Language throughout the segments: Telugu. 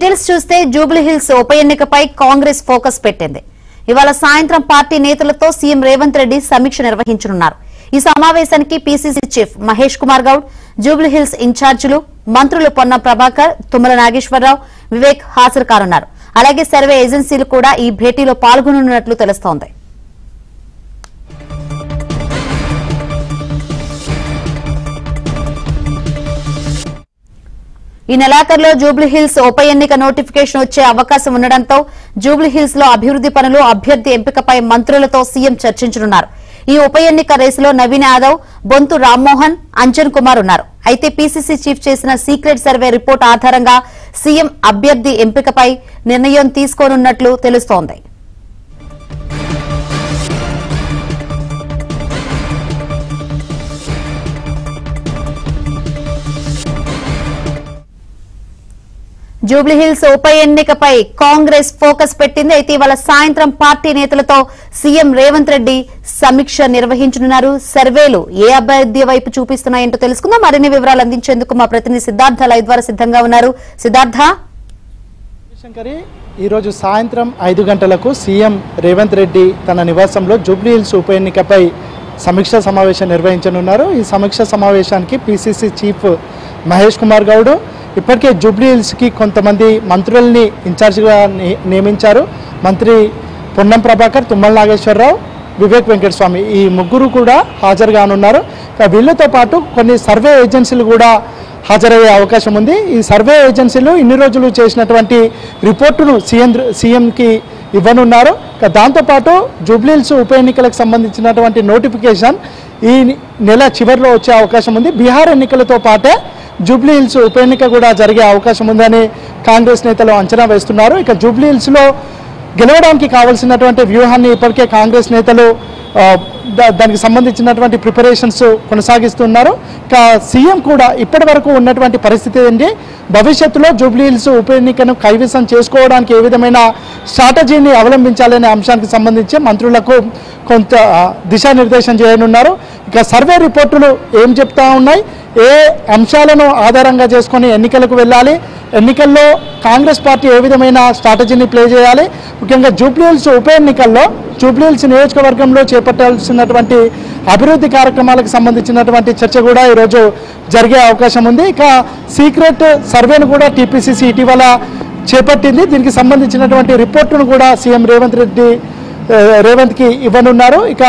డీటెయిల్స్ చూస్తే జూబ్లీ హిల్స్ ఉప ఎన్నికపై కాంగ్రెస్ ఫోకస్ పెట్టింది. ఇవాళ సాయంత్రం పార్టీ నేతలతో సీఎం రేవంత్ రెడ్డి సమీక్ష నిర్వహించనున్నారు. ఈ సమావేశానికి PCC chief Mahesh Kumar Goud, Jubilee hills ఇన్ఛార్జీలు మంత్రులు పొన్నం ప్రభాకర్, తుమ్మల నాగేశ్వరరావు, వివేక్ హాజరు కానున్నారు. అలాగే సర్వే ఏజెన్సీలు కూడా ఈ భేటీలో పాల్గొనున్నట్లు తెలుస్తోంది. ఈ నెలాఖరులో జూబ్లీ హిల్స్ ఉప ఎన్నిక నోటిఫికేషన్ వచ్చే అవకాశం ఉండడంతో జూబ్లీ హిల్స్ లో అభివృద్ది పనులు, అభ్యర్థి ఎంపికపై మంత్రులతో సీఎం చర్చించనున్నారు. ఈ ఉప ఎన్నిక రేసులో నవీన్ యాదవ్, బొంతు రామ్మోహన్, అంజన్ కుమార్ ఉన్నారు. అయితే పీసీసీ చీఫ్ చేసిన సీక్రెట్ సర్వే రిపోర్ట్ ఆధారంగా సీఎం అభ్యర్థి ఎంపికపై నిర్ణయం తీసుకోనున్నట్లు తెలుస్తోంది. జూబ్లీ హిల్స్ ఉప ఎన్నికపై కాంగ్రెస్ ఫోకస్ పెట్టింది. అయితే ఇవాళ సాయంత్రం పార్టీ నేతలతో సీఎం రేవంత్ రెడ్డి సమీక్ష నిర్వహించనున్నారు. సర్వేలు ఏ అభ్యర్థి వైపు చూపిస్తున్నాయంటో తెలుసుకుందాం. మరిన్ని వివరాలు అందించేందుకు మా ప్రతినిధి సిద్ధార్థ లైవ్ ద్వారా సిద్ధంగా ఉన్నారు. సిద్ధార్థ, ఈ రోజు సాయంత్రం 5 గంటలకు సీఎం రేవంత్ రెడ్డి తన నివాసంలో జూబ్లీ హిల్స్ ఉప ఎన్నికపై సమీక్షా సమావేశం నిర్వహించనున్నారు. ఈ సమీక్షా సమావేశానికి పీసీసీ చీఫ్ మహేష్ కుమార్ గౌడ్ ఇప్పటికే జూబ్లీ హిల్స్కి కొంతమంది మంత్రుల్ని ఇన్ఛార్జిగా నియమించారు. మంత్రి పొన్నం ప్రభాకర్, తుమ్మల నాగేశ్వరరావు, వివేక్ వెంకటస్వామి ఈ ముగ్గురు కూడా హాజరుగానున్నారు. వీళ్ళతో పాటు కొన్ని సర్వే ఏజెన్సీలు కూడా హాజరయ్యే అవకాశం ఉంది. ఈ సర్వే ఏజెన్సీలు ఇన్ని రోజులు చేసినటువంటి రిపోర్టును సీఎంకి ఇవ్వనున్నారు. దాంతోపాటు జూబ్లీ హిల్స్ ఉప ఎన్నికలకు సంబంధించినటువంటి నోటిఫికేషన్ ఈ నెల చివరిలో వచ్చే అవకాశం ఉంది. బీహార్ ఎన్నికలతో పాటే జూబ్లీ హిల్స్ ఉప ఎన్నిక కూడా జరిగే అవకాశం ఉందని కాంగ్రెస్ నేతలు అంచనా వేస్తున్నారు. ఇక జూబ్లీ హిల్స్లో గెలవడానికి కావాల్సినటువంటి వ్యూహాన్ని ఇప్పటికే కాంగ్రెస్ నేతలు దానికి సంబంధించినటువంటి ప్రిపరేషన్స్ కొనసాగిస్తున్నారు. ఇక సీఎం కూడా ఇప్పటి వరకు ఉన్నటువంటి పరిస్థితి ఏంటి, భవిష్యత్తులో జూబ్లీ హిల్స్ ఉప ఎన్నికను కైవసం చేసుకోవడానికి ఏ విధమైన స్ట్రాటజీని అవలంబించాలనే అంశానికి సంబంధించి మంత్రులకు కొంత దిశానిర్దేశం చేయనున్నారు. ఇక సర్వే రిపోర్టులు ఏం చెప్తా ఉన్నాయి, ఏ అంశాలను ఆధారంగా చేసుకొని ఎన్నికలకు వెళ్ళాలి, ఎన్నికల్లో కాంగ్రెస్ పార్టీ ఏ విధమైన స్ట్రాటజీని ప్లే చేయాలి, ముఖ్యంగా జూబ్లీ హిల్స్ ఉప ఎన్నికల్లో జూబ్లీ హిల్స్ నియోజకవర్గంలో చేపట్టాల్సినటువంటి అభివృద్ధి కార్యక్రమాలకు సంబంధించినటువంటి చర్చ కూడా ఈరోజు జరిగే అవకాశం ఉంది. ఇక సీక్రెట్ సర్వేను కూడా టీపీసీసీ ఇటీవల చేపట్టింది. దీనికి సంబంధించినటువంటి రిపోర్టును కూడా సీఎం రేవంత్కి ఇవ్వనున్నారు. ఇక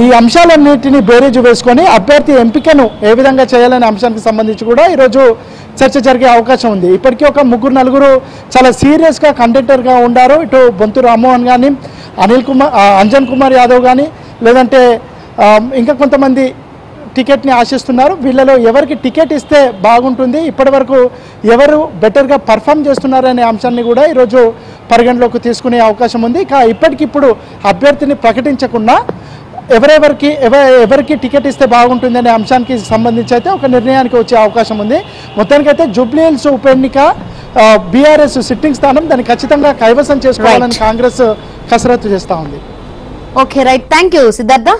ఈ అంశాలన్నింటినీ బేరీజు వేసుకొని అభ్యర్థి ఎంపికను ఏ విధంగా చేయాలనే అంశానికి సంబంధించి కూడా ఈరోజు చర్చ జరిగే అవకాశం ఉంది. ఇప్పటికీ ఒక 3-4 చాలా సీరియస్గా కంటెంటర్గా ఉన్నారు. ఇటు బొంతు రామ్మోహన్ కానీ, అంజన్ కుమార్ యాదవ్ కానీ, లేదంటే ఇంకా కొంతమంది టికెట్ని ఆశిస్తున్నారు. వీళ్ళలో ఎవరికి టికెట్ ఇస్తే బాగుంటుంది, ఇప్పటివరకు ఎవరు బెటర్గా పర్ఫామ్ చేస్తున్నారనే అంశాన్ని కూడా ఈరోజు పరిగణలోకి తీసుకునే అవకాశం ఉంది. ఇక ఇప్పటికిప్పుడు అభ్యర్థిని ప్రకటించకుండా ఎవరికి టికెట్ ఇస్తే బాగుంటుంది అనే అంశానికి సంబంధించి అయితే ఒక నిర్ణయానికి వచ్చే అవకాశం ఉంది. మొత్తానికైతే జూబ్లీ హిల్స్ ఉప ఎన్నిక బీఆర్ఎస్ సిట్టింగ్ స్థానం, దాన్ని ఖచ్చితంగా కైవసం చేసుకోవాలని కాంగ్రెస్ కసరత్తు చేస్తూ ఉంది. Okay, right, thank you Siddhartha.